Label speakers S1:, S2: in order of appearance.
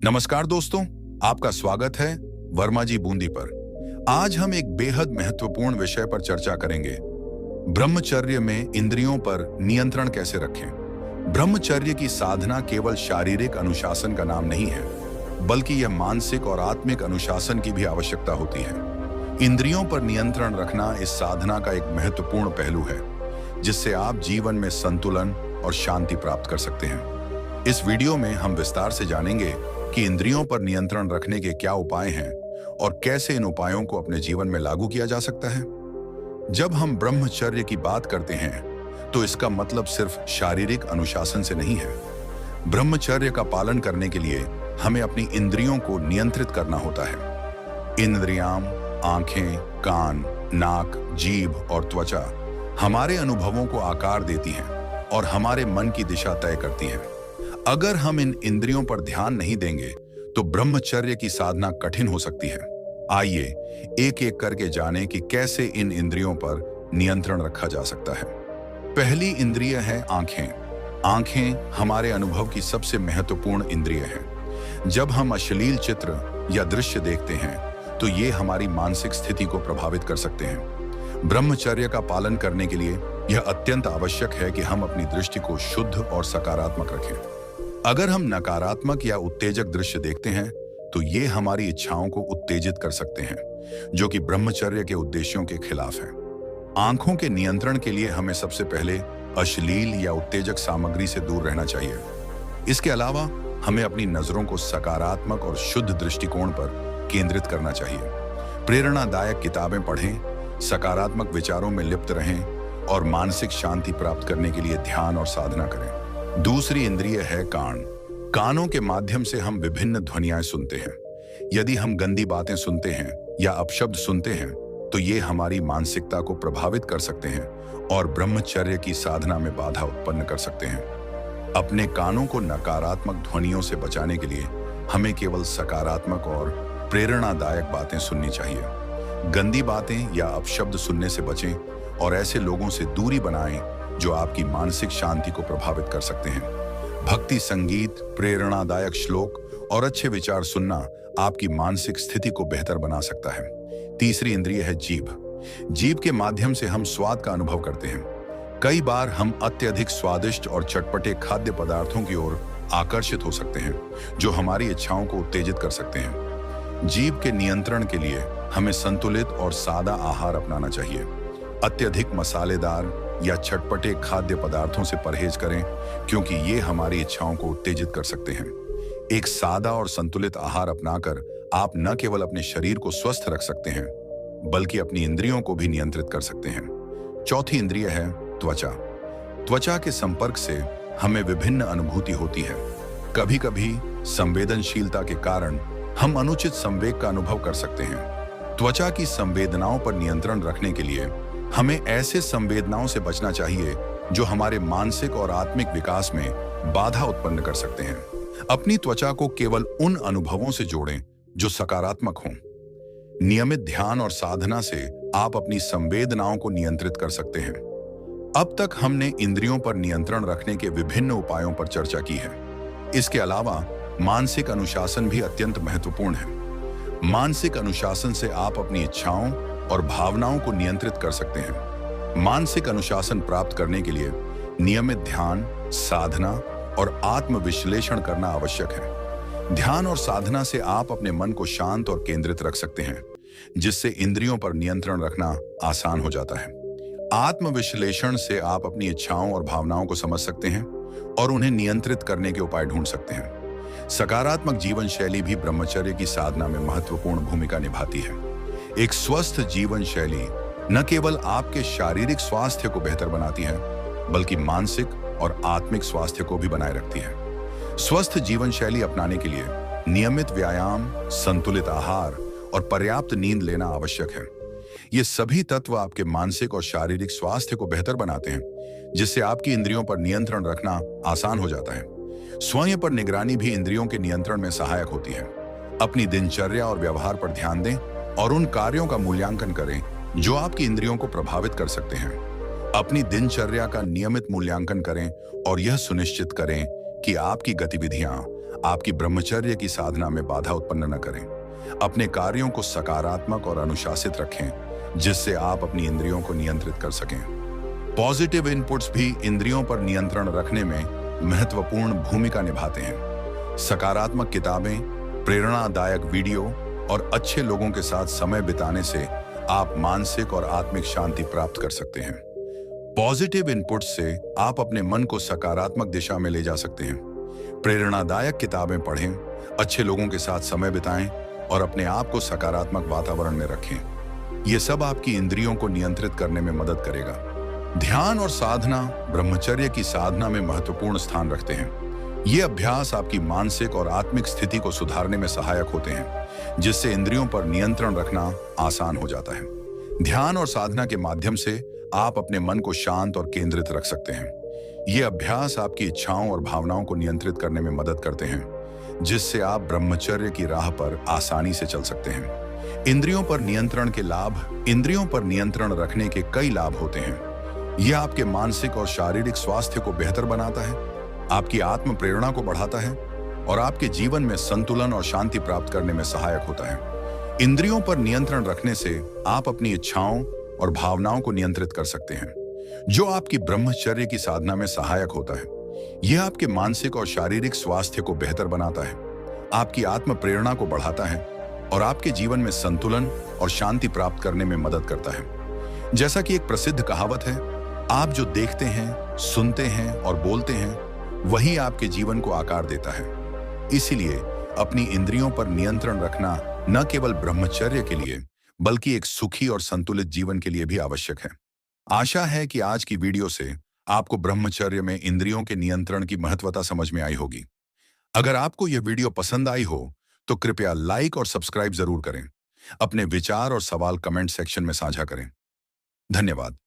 S1: नमस्कार दोस्तों, आपका स्वागत है वर्मा जी बूंदी पर। आज हम एक बेहद महत्वपूर्ण विषय पर चर्चा करेंगे। ब्रह्मचर्य में इंद्रियों पर नियंत्रण कैसे रखें। ब्रह्मचर्य की साधना केवल शारीरिक अनुशासन का नाम नहीं है, बल्कि यह मानसिक और आत्मिक अनुशासन की भी आवश्यकता होती है। इंद्रियों पर नियंत्रण रखना इस साधना का एक महत्वपूर्ण पहलू है, जिससे आप जीवन में संतुलन और शांति प्राप्त कर सकते हैं। इस वीडियो में हम विस्तार से जानेंगे कि इंद्रियों पर नियंत्रण रखने के क्या उपाय हैं और कैसे इन उपायों को अपने जीवन में लागू किया जा सकता है। जब हम ब्रह्मचर्य की बात करते हैं, तो इसका मतलब सिर्फ शारीरिक अनुशासन से नहीं है। ब्रह्मचर्य का पालन करने के लिए हमें अपनी इंद्रियों को नियंत्रित करना होता है। इंद्रियां, आंखें, कान, नाक, जीभ और त्वचा हमारे अनुभवों को आकार देती हैं और हमारे मन की दिशा तय करती हैं। अगर हम इन इंद्रियों पर ध्यान नहीं देंगे, तो ब्रह्मचर्य की साधना कठिन हो सकती है। आइए एक एक करके जानें कि कैसे इन इंद्रियों पर नियंत्रण रखा जा सकता है। पहली इंद्रिय है आंखें। आंखें हमारे अनुभव की सबसे महत्वपूर्ण इंद्रिय हैं। जब हम अश्लील चित्र या दृश्य देखते हैं, तो ये हमारी मानसिक स्थिति को प्रभावित कर सकते हैं। ब्रह्मचर्य का पालन करने के लिए यह अत्यंत आवश्यक है कि हम अपनी दृष्टि को शुद्ध और सकारात्मक रखें। अगर हम नकारात्मक या उत्तेजक दृश्य देखते हैं, तो ये हमारी इच्छाओं को उत्तेजित कर सकते हैं, जो कि ब्रह्मचर्य के उद्देश्यों के खिलाफ है। आंखों के नियंत्रण के लिए हमें सबसे पहले अश्लील या उत्तेजक सामग्री से दूर रहना चाहिए। इसके अलावा हमें अपनी नजरों को सकारात्मक और शुद्ध दृष्टिकोण पर केंद्रित करना चाहिए। प्रेरणादायक किताबें पढ़ें, सकारात्मक विचारों में लिप्त रहें और मानसिक शांति प्राप्त करने के लिए ध्यान और साधना करें। दूसरी इंद्रिय है कान। कानों के माध्यम से हम विभिन्न ध्वनियां सुनते हैं। यदि हम गंदी बातें सुनते हैं या अपशब्द सुनते हैं, तो ये हमारी मानसिकता को प्रभावित कर सकते हैं और ब्रह्मचर्य की साधना में बाधा उत्पन्न कर सकते हैं। अपने कानों को नकारात्मक ध्वनियों से बचाने के लिए हमें केवल सकारात्मक और प्रेरणादायक बातें सुननी चाहिए। गंदी बातें या अपशब्द सुनने से बचें और ऐसे लोगों से दूरी बनाएं जो आपकी मानसिक शांति को प्रभावित कर सकते हैं। भक्ति संगीत, प्रेरणादायक श्लोक और अच्छे विचार सुनना आपकी मानसिक स्थिति को बेहतर बना सकता है। तीसरी इंद्रिय है जीभ। जीभ के माध्यम से हम स्वाद का अनुभव करते हैं। कई बार हम अत्यधिक स्वादिष्ट और चटपटे खाद्य पदार्थों की ओर आकर्षित हो सकते हैं, जो हमारी इच्छाओं को उत्तेजित कर सकते हैं। जीभ के नियंत्रण के लिए हमें संतुलित और सादा आहार अपनाना चाहिए। अत्यधिक मसालेदार या चटपटे खाद्य पदार्थों से परहेज करें, क्योंकि ये हमारी इच्छाओं को उत्तेजित कर सकते हैं। एक सादा और संतुलित आहार अपनाकर आप न केवल अपने शरीर को स्वस्थ रख सकते हैं, बल्कि अपनी इंद्रियों को भी नियंत्रित कर सकते हैं। चौथी इंद्रिय है त्वचा। त्वचा के संपर्क से हमें विभिन्न अनुभूति होती है। कभी कभी संवेदनशीलता के कारण हम अनुचित संवेग का अनुभव कर सकते हैं। त्वचा की संवेदनाओं पर नियंत्रण रखने के लिए हमें ऐसे संवेदनाओं से बचना चाहिए जो हमारे मानसिक और आत्मिक विकास में बाधा उत्पन्न कर सकते हैं। अपनी त्वचा को केवल उन अनुभवों से जोड़ें जो सकारात्मक हों। नियमित ध्यान और साधना से आप अपनी संवेदनाओं को नियंत्रित कर सकते हैं। अब तक हमने इंद्रियों पर नियंत्रण रखने के विभिन्न उपायों पर चर्चा की है। इसके अलावा मानसिक अनुशासन भी अत्यंत महत्वपूर्ण है। मानसिक अनुशासन से आप अपनी इच्छाओं और भावनाओं को नियंत्रित कर सकते हैं। मानसिक अनुशासन प्राप्त करने के लिए नियमित ध्यान, साधना और आत्मविश्लेषण करना आवश्यक है। ध्यान और साधना से आप अपने मन को शांत और केंद्रित रख सकते हैं, जिससे इंद्रियों पर नियंत्रण रखना आसान हो जाता है। आत्मविश्लेषण से आप अपनी इच्छाओं और भावनाओं को समझ सकते हैं और उन्हें नियंत्रित करने के उपाय ढूंढ सकते हैं। सकारात्मक जीवन शैली भी ब्रह्मचर्य की साधना में महत्वपूर्ण भूमिका निभाती है। एक स्वस्थ जीवन शैली न केवल आपके शारीरिक स्वास्थ्य को बेहतर बनाती है, बल्कि मानसिक और आत्मिक स्वास्थ्य को भी बनाए रखती है। स्वस्थ जीवन शैली अपनाने के लिए नियमित व्यायाम, संतुलित आहार और पर्याप्त नींद लेना आवश्यक है। ये सभी तत्व आपके मानसिक और शारीरिक स्वास्थ्य को बेहतर बनाते हैं, जिससे आपकी इंद्रियों पर नियंत्रण रखना आसान हो जाता है। स्वयं पर निगरानी भी इंद्रियों के नियंत्रण में सहायक होती है। अपनी दिनचर्या और व्यवहार पर ध्यान दें और उन कार्यों का मूल्यांकन करें जो आपकी इंद्रियों को प्रभावित कर सकते हैं। अपनी दिनचर्या का नियमित मूल्यांकन करें और यह सुनिश्चित करें कि आपकी गतिविधियां आपकी ब्रह्मचर्य की साधना में बाधा उत्पन्न न करें। अपने कार्यों को सकारात्मक और अनुशासित रखें, जिससे आप अपनी इंद्रियों को नियंत्रित कर सकें। पॉजिटिव इनपुट्स भी इंद्रियों पर नियंत्रण रखने में महत्वपूर्ण भूमिका निभाते हैं। सकारात्मक किताबें, प्रेरणादायक वीडियो और अच्छे लोगों के साथ समय बिताने से आप मानसिक और आत्मिक शांति प्राप्त कर सकते हैं। पॉजिटिव इनपुट से आप अपने मन को सकारात्मक दिशा में ले जा सकते हैं। प्रेरणादायक किताबें पढ़ें, अच्छे लोगों के साथ समय बिताएं और अपने आप को सकारात्मक वातावरण में रखें। यह सब आपकी इंद्रियों को नियंत्रित करने में मदद करेगा। ध्यान और साधना ब्रह्मचर्य की साधना में महत्वपूर्ण स्थान रखते हैं। ये अभ्यास आपकी मानसिक और आत्मिक स्थिति को सुधारने में सहायक होते हैं, जिससे इंद्रियों पर नियंत्रण रखना आसान हो जाता है। ध्यान और साधना के माध्यम से आप अपने मन को शांत और केंद्रित रख सकते हैं। ये अभ्यास आपकी इच्छाओं और भावनाओं को नियंत्रित करने में मदद करते हैं, जिससे आप ब्रह्मचर्य की राह पर आसानी से चल सकते हैं। इंद्रियों पर नियंत्रण के लाभ। इंद्रियों पर नियंत्रण रखने के कई लाभ होते हैं। यह आपके मानसिक और शारीरिक स्वास्थ्य को बेहतर बनाता है, आपकी आत्म प्रेरणा को बढ़ाता है और आपके जीवन में संतुलन और शांति प्राप्त करने में सहायक होता है। इंद्रियों पर नियंत्रण रखने से आप अपनी इच्छाओं और भावनाओं को नियंत्रित कर सकते हैं, जो आपकी ब्रह्मचर्य की साधना में सहायक होता है। यह आपके मानसिक और शारीरिक स्वास्थ्य को बेहतर बनाता है, आपकी आत्म प्रेरणा को बढ़ाता है और आपके जीवन में संतुलन और शांति प्राप्त करने में मदद करता है। जैसा कि एक प्रसिद्ध कहावत है, आप जो देखते हैं, सुनते हैं और बोलते हैं, वही आपके जीवन को आकार देता है। इसीलिए अपनी इंद्रियों पर नियंत्रण रखना न केवल ब्रह्मचर्य के लिए, बल्कि एक सुखी और संतुलित जीवन के लिए भी आवश्यक है। आशा है कि आज की वीडियो से आपको ब्रह्मचर्य में इंद्रियों के नियंत्रण की महत्वता समझ में आई होगी। अगर आपको यह वीडियो पसंद आई हो, तो कृपया लाइक और सब्सक्राइब जरूर करें। अपने विचार और सवाल कमेंट सेक्शन में साझा करें। धन्यवाद।